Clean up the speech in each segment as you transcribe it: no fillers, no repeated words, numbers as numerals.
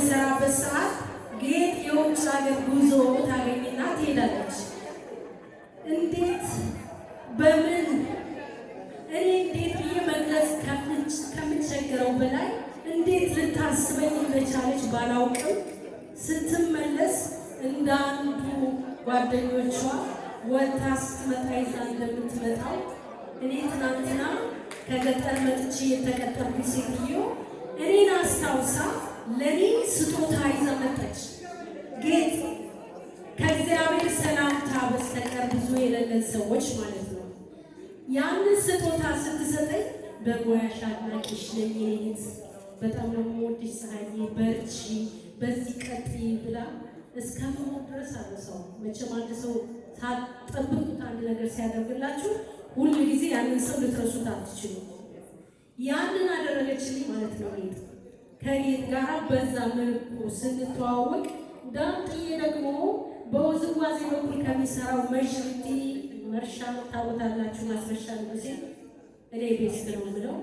በምንሰራበት ሰዓት ጌጥ የውጭ ሀገር ጉዞ ታገኝና ትሄዳለች። እንዴት በምን እኔ እንዴት ብዬ መግለጽ ከምቸገረው በላይ እንዴት ልታስበኝ እንደቻለች ባላውቅም ስትመለስ እንደ አንዱ ጓደኞቿ ወታ ስትመጣ ይዛ እንደምትመጣው እኔ ትናንትና ከገጠር መጥቼ የተቀጠርኩት ሴትዮ እኔን አስታውሳ ለኔ ስጦታ ይዛ መጣች። ጌጥ ከእግዚአብሔር ሰላምታ በስተቀር ብዙ የሌለን ሰዎች ማለት ነው። ያንን ስጦታ ስትሰጠኝ በሙያሽ አድናቂሽ ነኝ እኔት በጣም ነው የምወድሽ ፀሐዬ በርቺ በዚህ ቀጥይ ብላ እስከምሞት ድረስ አልረሳውም። መቼም አንድ ሰው ሳትጠብቁት አንድ ነገር ሲያደርግላችሁ ሁሉ ጊዜ ያንን ሰው ልትረሱት አትችሉም። ያንን አደረገችልኝ ማለት ነው። ጌጥ ከጌጥ ጋር በዛ መልኩ ስንተዋወቅ ዳምጥዬ ደግሞ በውዝዋዜ በኩል ከሚሰራው መሽርቲ መርሻ ታወታላችሁ ማስረሻ ንጉሴ እኔ ቤስት ነው ብለው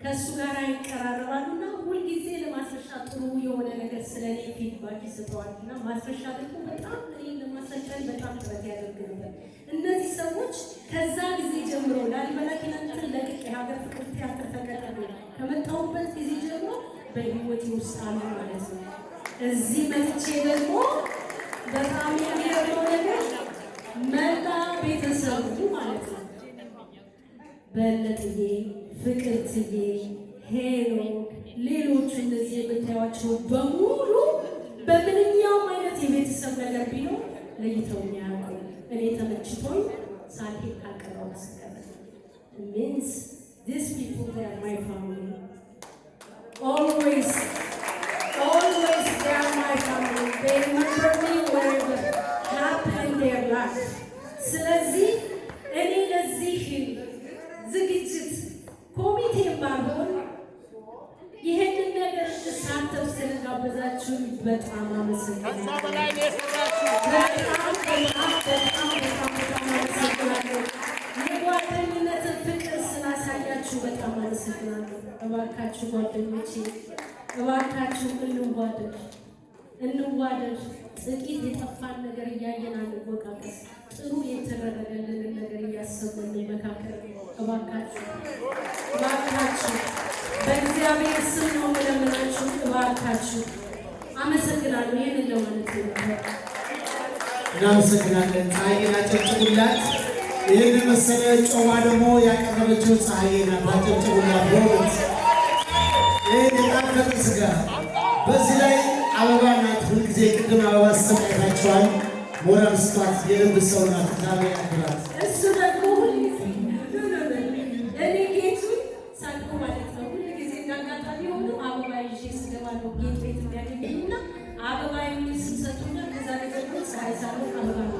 ከእሱ ጋር ይቀራረባሉና ሁልጊዜ ለማስረሻ ጥሩ የሆነ ነገር ስለኔ ፊድባክ ይሰጠዋልና ማስረሻ ደግሞ በጣም እኔ ለማስረሻ በጣም ጥረት ያደርግ ነበር። እነዚህ ሰዎች ከዛ ጊዜ ጀምሮ ላሊበላ ኪነጥር ለቅቄ ሀገር ፍቅር ቲያትር ተቀጠሉ ከመጣሁበት ጊዜ ጀምሮ በህይወቴ ውስጥ አሉ ማለት ነው። እዚህ መጥቼ ደግሞ በጣም የሚገርመው ነገር መላ ቤተሰቡ ማለት ነው በለጥዬ ፍቅርትዬ ሄኖክ ሌሎቹ እነዚህ የምታዩዋቸው በሙሉ በምንኛውም አይነት የቤተሰብ ነገር ቢኖር ለይተው የሚያውቁ እኔ ተመችቶኝ ሳልሄድ ካልቀረው በስተቀር means these people they are my family always they are my family they remember me wherever happened in their life ስለዚህ እኔ ለዚህ ዝግጅት ኮሚቴ ባልሆን ይሄንን ነገር ተሳተፍ ስለጋበዛችሁ በጣም አመሰግናለሁ። የጓደኝነትን ፍቅር ስላሳያችሁ በጣም አመሰግናለሁ። እባካችሁ ጓደኞቼ እባካችሁ እንዋደድ። ጥቂት የጠፋን ነገር እያየን አንወቃቀስ። ጥሩ የተደረገልንን ነገር እያሰብን መካከል እባካችሁ በእግዚአብሔር ስም ነው የምለምናችሁ። እባካችሁ አመሰግናለሁ። ይህንን ለማለት ነው። እናመሰግናለን። ፀሐዬን አጨብጭቡላት። ይህን መሰለ ጮማ ደግሞ ያቀረበችው ፀሐዬ ናት። አጨብጭቡላት። በእውነት ይህን የጣፈጠ ስጋ በዚህ ላይ አበባ ናት። ሁልጊዜ ቅድም አበባ ስትሰጣችኋል። ሞራል ስጧት። የልብ ሰው ናት። ታዲያ ያክላት እሱ ደግሞ ሁልጊዜ እኔ ጌቱን ሳልኩ ማለት ነው። ሁልጊዜ እንዳጋጣሚ ሆኖ አበባ ይዤ ስገባ ነው ጌት ቤት የሚያገኘኝና አበባ የሚል ስሰጡና ከዛ ደግሞ ፀሐይ ሳሎን አበባ ነው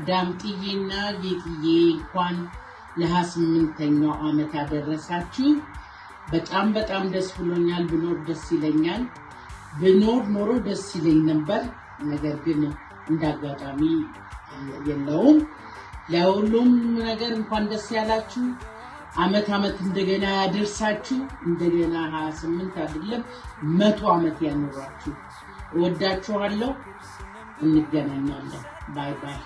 ዳምጥዬና ጌጥዬ እንኳን ለ28ኛው ዓመት አደረሳችሁ። በጣም ደስ ብሎኛል። ብኖር ደስ ይለኛል። ብኖር ኖሮ ደስ ይለኝ ነበር። ነገር ግን እንዳጋጣሚ የለውም። ለሁሉም ነገር እንኳን ደስ ያላችሁ። ዓመት እንደገና ያደርሳችሁ። እንደገና 28 አይደለም 100 ዓመት ያኖራችሁ። እወዳችኋለሁ። እንገናኛለን። ባይ ባይ።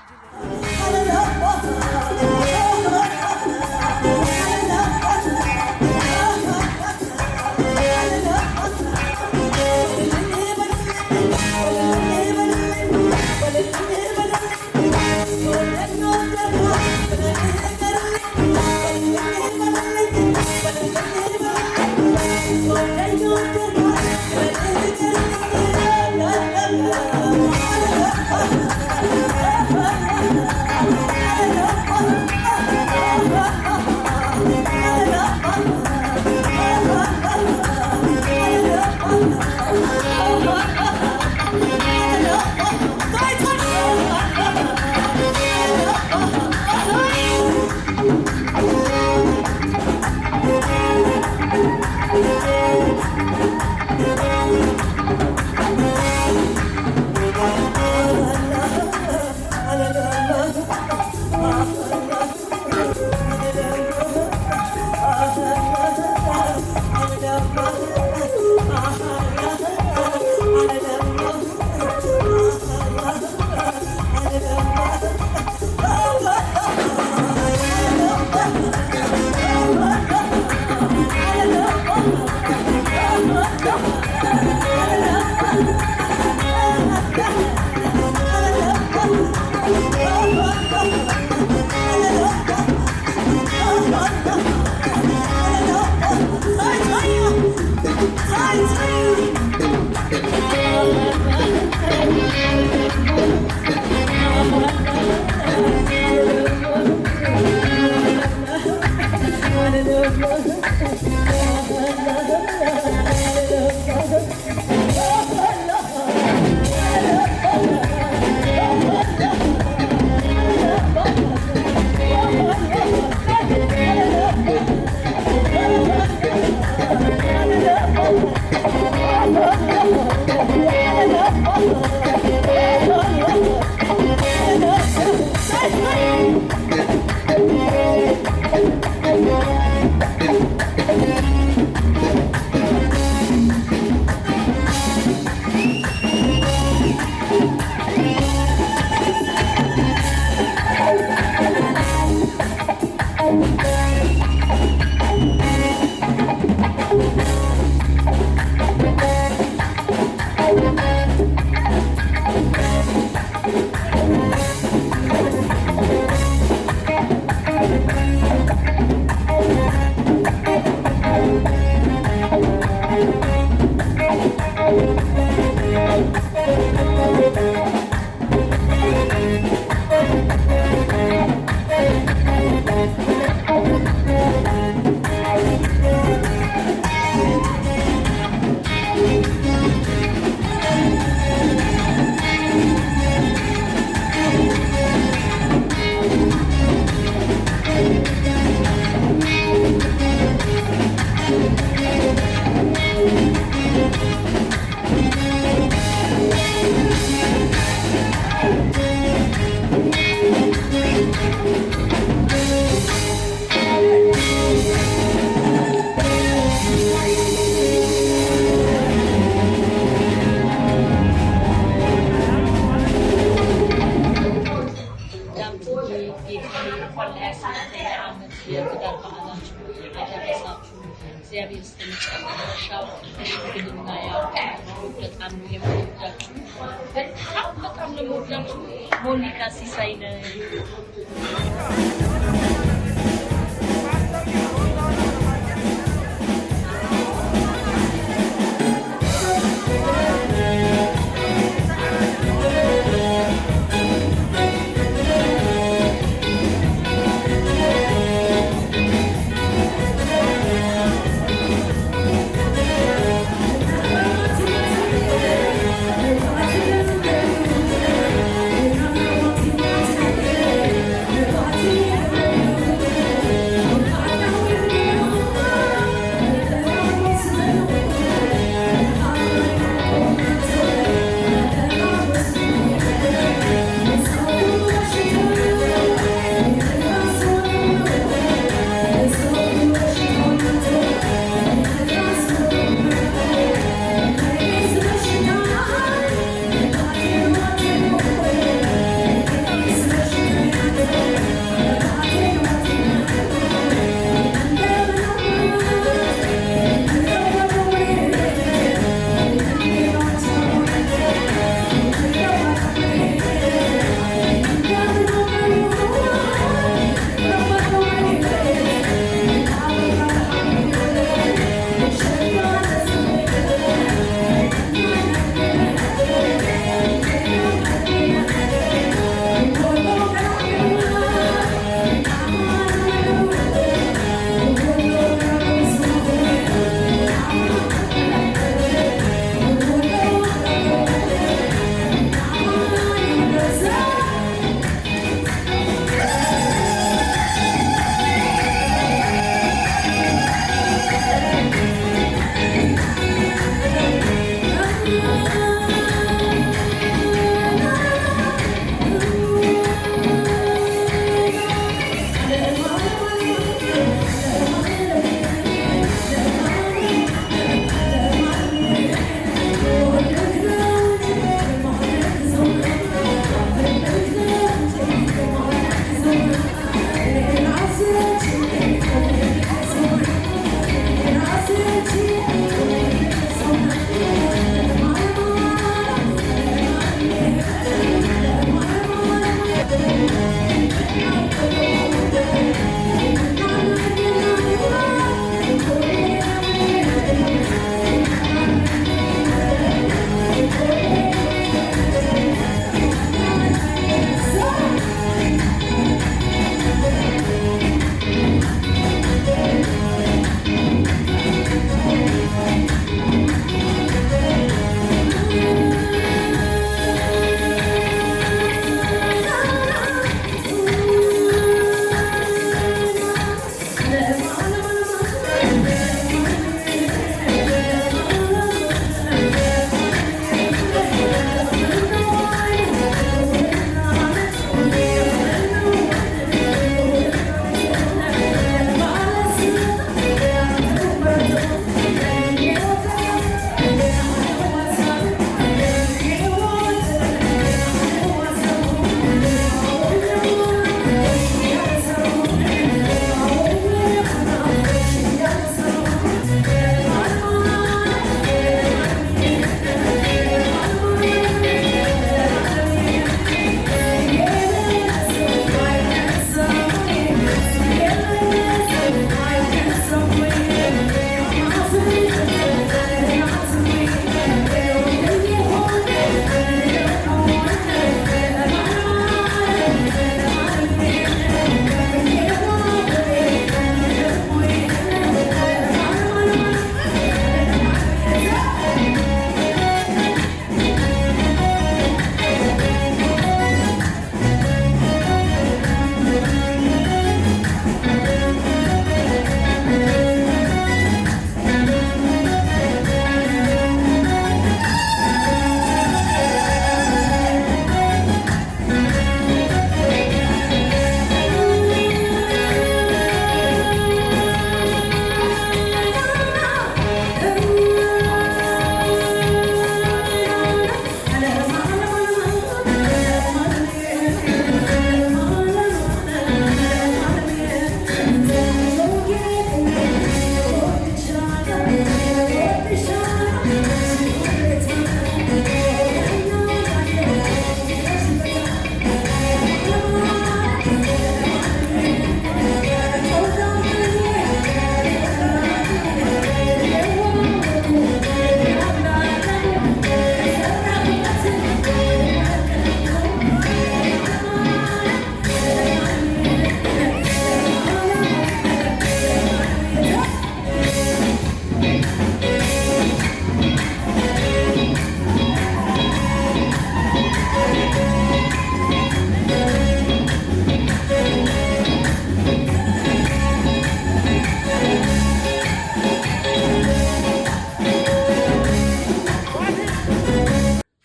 Monica Sisaina. Thank you.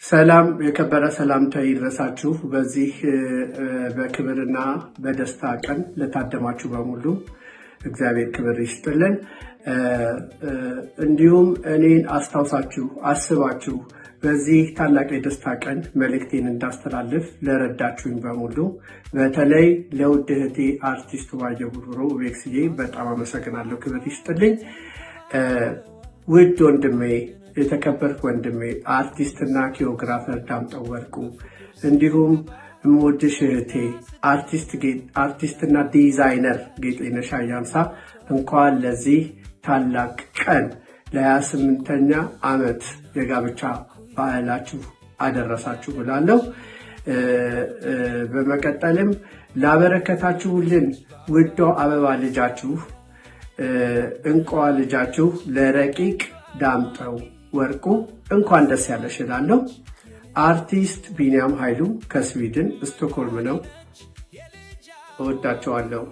ሰላም የከበረ ሰላምታ ይድረሳችሁ። በዚህ በክብርና በደስታ ቀን ለታደማችሁ በሙሉ እግዚአብሔር ክብር ይስጥልን። እንዲሁም እኔን አስታውሳችሁ አስባችሁ በዚህ ታላቅ የደስታ ቀን መልእክቴን እንዳስተላልፍ ለረዳችሁኝ በሙሉ በተለይ ለውድ እህቴ አርቲስት ባየሁ ቡርቡሮ ቤክስዬ በጣም አመሰግናለሁ። ክብር ይስጥልኝ። ውድ ወንድሜ የተከበርክ ወንድሜ አርቲስትና ኪዮግራፈር ዳምጠው ወርቁ እንዲሁም እምወድሽ እህቴ አርቲስትና ዲዛይነር ጌጤነሽ አያንሳ እንኳን ለዚህ ታላቅ ቀን ለ28ኛ ዓመት የጋብቻ በዓላችሁ አደረሳችሁ ብላለሁ። በመቀጠልም ላበረከታችሁልን ውዷ አበባ ልጃችሁ እንቋ ልጃችሁ ለረቂቅ ዳምጠው ወርቁ እንኳን ደስ ያለሽ እላለሁ። አርቲስት ቢኒያም ኃይሉ ከስዊድን ስቶክሆልም ነው። እወዳቸዋለሁ።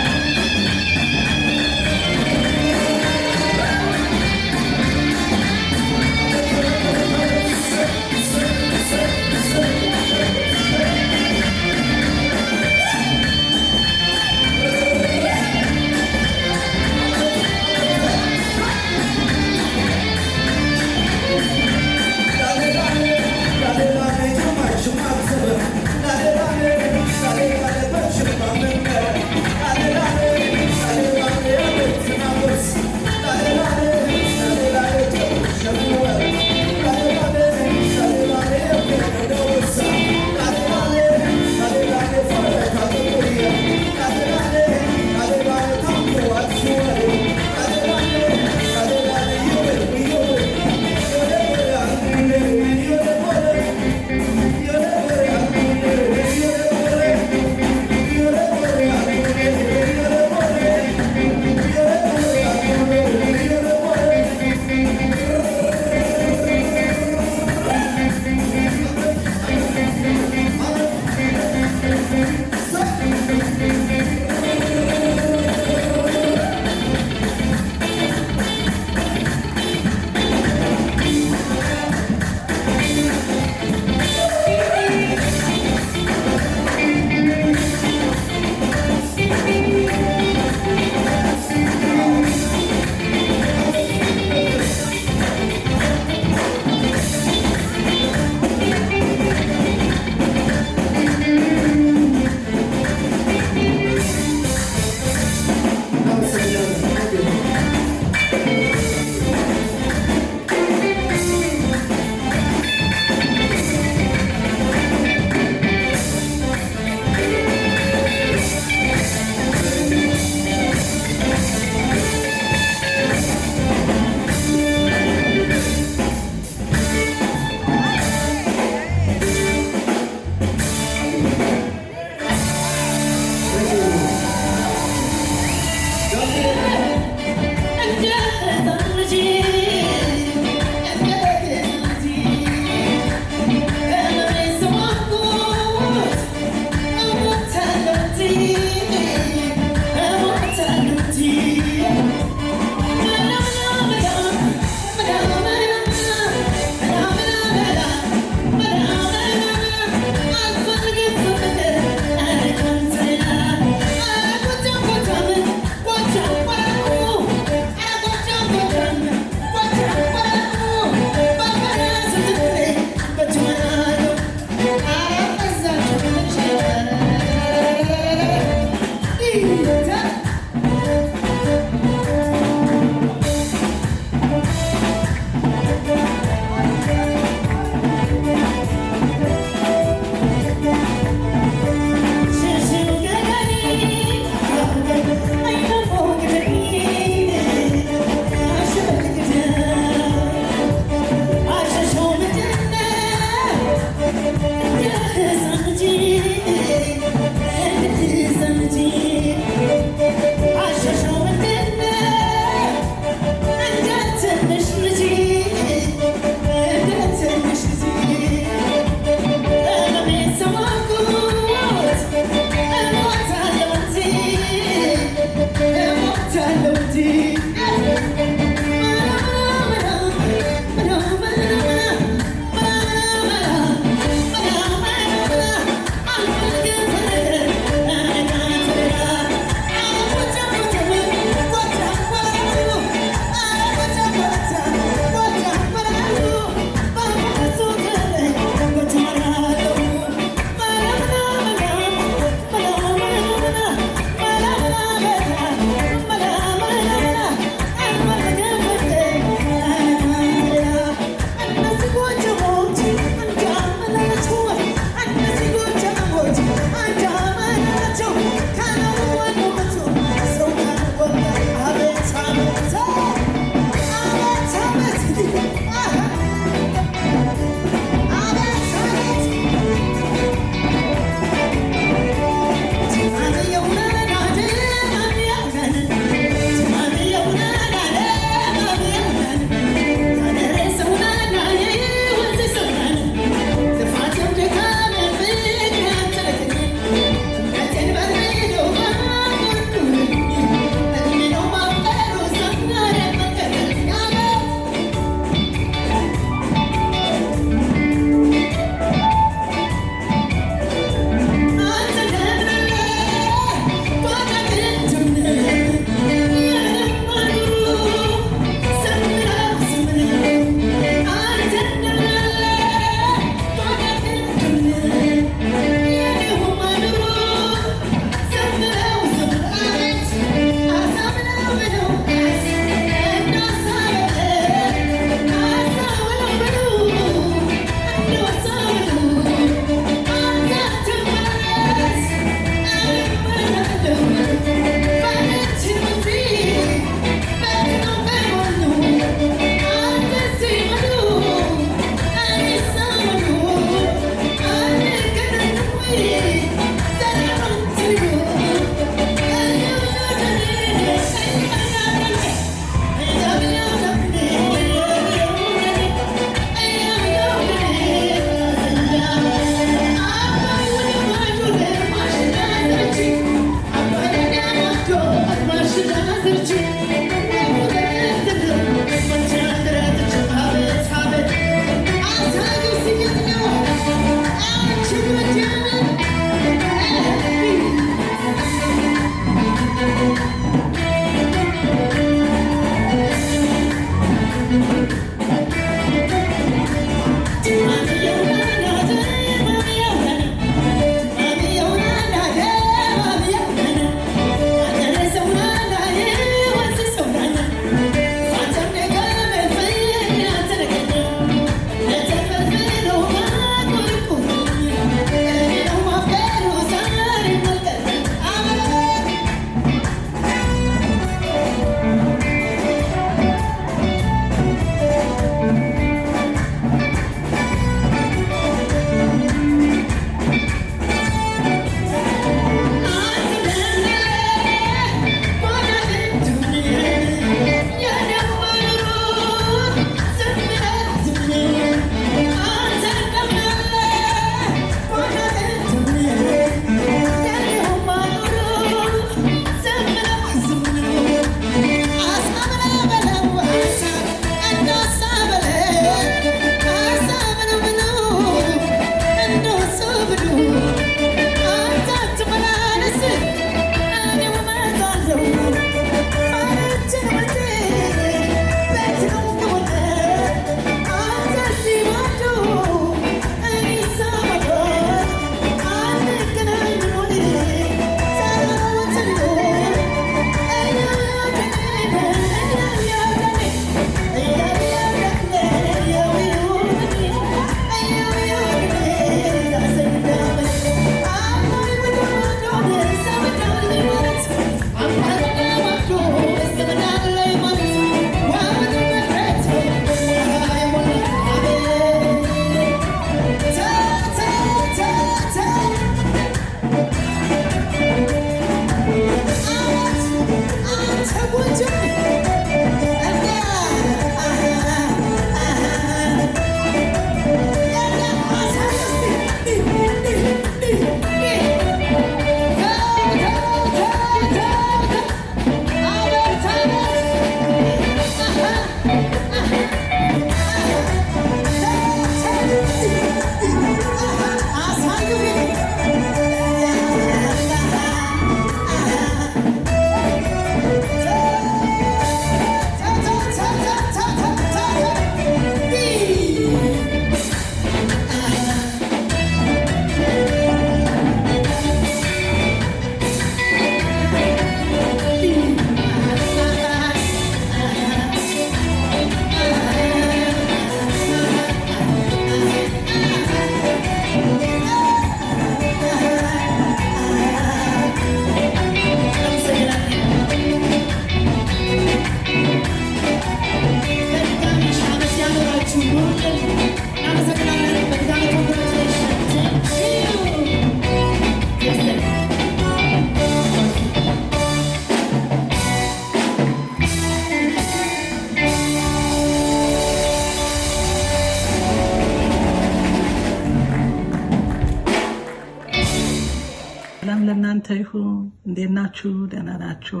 ለእናንተ ይሁን። እንዴት ናችሁ? ደህና ናችሁ?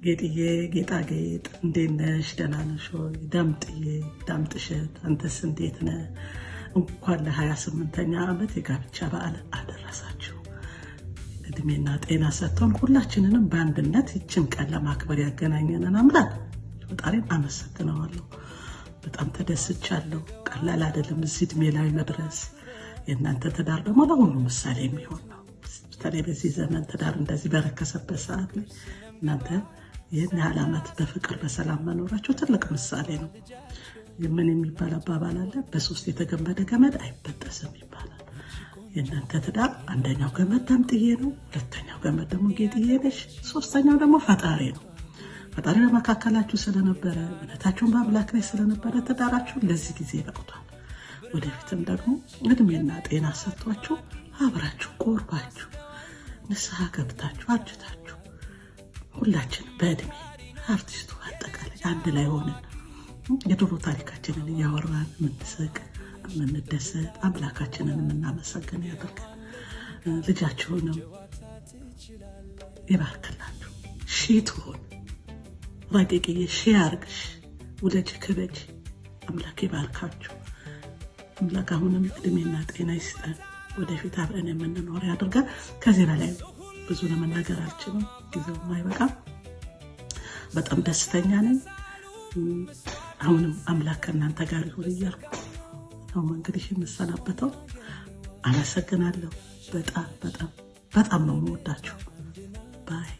ጌጥዬ ጌጣጌጥ እንዴት ነሽ? ደህና ነሽ ወይ? ዳምጥዬ ዳምጥሸት አንተስ እንዴት ነህ? እንኳን ለ28ኛ ዓመት የጋብቻ በዓል አደረሳችሁ። እድሜና ጤና ሰጥቶን ሁላችንንም በአንድነት ይችን ቀን ለማክበር ያገናኘንን አምላክ ፈጣሪን አመሰግነዋለሁ። በጣም ተደስቻለሁ። ቀላል አይደለም እዚህ እድሜ ላይ መድረስ። የእናንተ ትዳር ደግሞ ለሁሉ ምሳሌ የሚሆን ነው። በተለይ በዚህ ዘመን ትዳር እንደዚህ በረከሰበት ሰዓት ላይ እናንተ ይህን ያህል ዓመት በፍቅር በሰላም መኖራችሁ ትልቅ ምሳሌ ነው። ምን የሚባል አባባል አለ? በሶስት የተገመደ ገመድ አይበጠስም ይባላል። የእናንተ ትዳር አንደኛው ገመድ ዳምጥዬ ነው፣ ሁለተኛው ገመድ ደግሞ ጌጥዬ ነሽ፣ ሶስተኛው ደግሞ ፈጣሪ ነው። ፈጣሪ በመካከላችሁ ስለነበረ እምነታችሁን በአምላክ ላይ ስለነበረ ትዳራችሁ ለዚህ ጊዜ በቅቷል። ወደፊትም ደግሞ እድሜና ጤና ሰጥቷችሁ አብራችሁ ቆርባችሁ ንስሐ ገብታችሁ አርጅታችሁ ሁላችን በእድሜ አርቲስቱ አጠቃላይ አንድ ላይ ሆነን የድሮ ታሪካችንን እያወራን የምንስቅ የምንደሰት አምላካችንን የምናመሰግን ያደርገን። ልጃችሁንም ይባርክላችሁ። ሺህ ትሆን ረቂቅዬ ሺህ አርግሽ፣ ውለጅ ክበጅ። አምላክ ይባርካችሁ። አምላክ አሁንም እድሜና ጤና ይስጠን። ወደፊት አብረን የምንኖር ያደርጋል። ከዚህ በላይ ብዙ ለመናገር አልችልም፣ ጊዜውም አይበቃም። በጣም ደስተኛ ነኝ። አሁንም አምላክ ከእናንተ ጋር ይሁን እያልኩ አሁን እንግዲህ የምሰናበተው። አመሰግናለሁ። በጣም በጣም በጣም ነው የምወዳችሁ። ባይ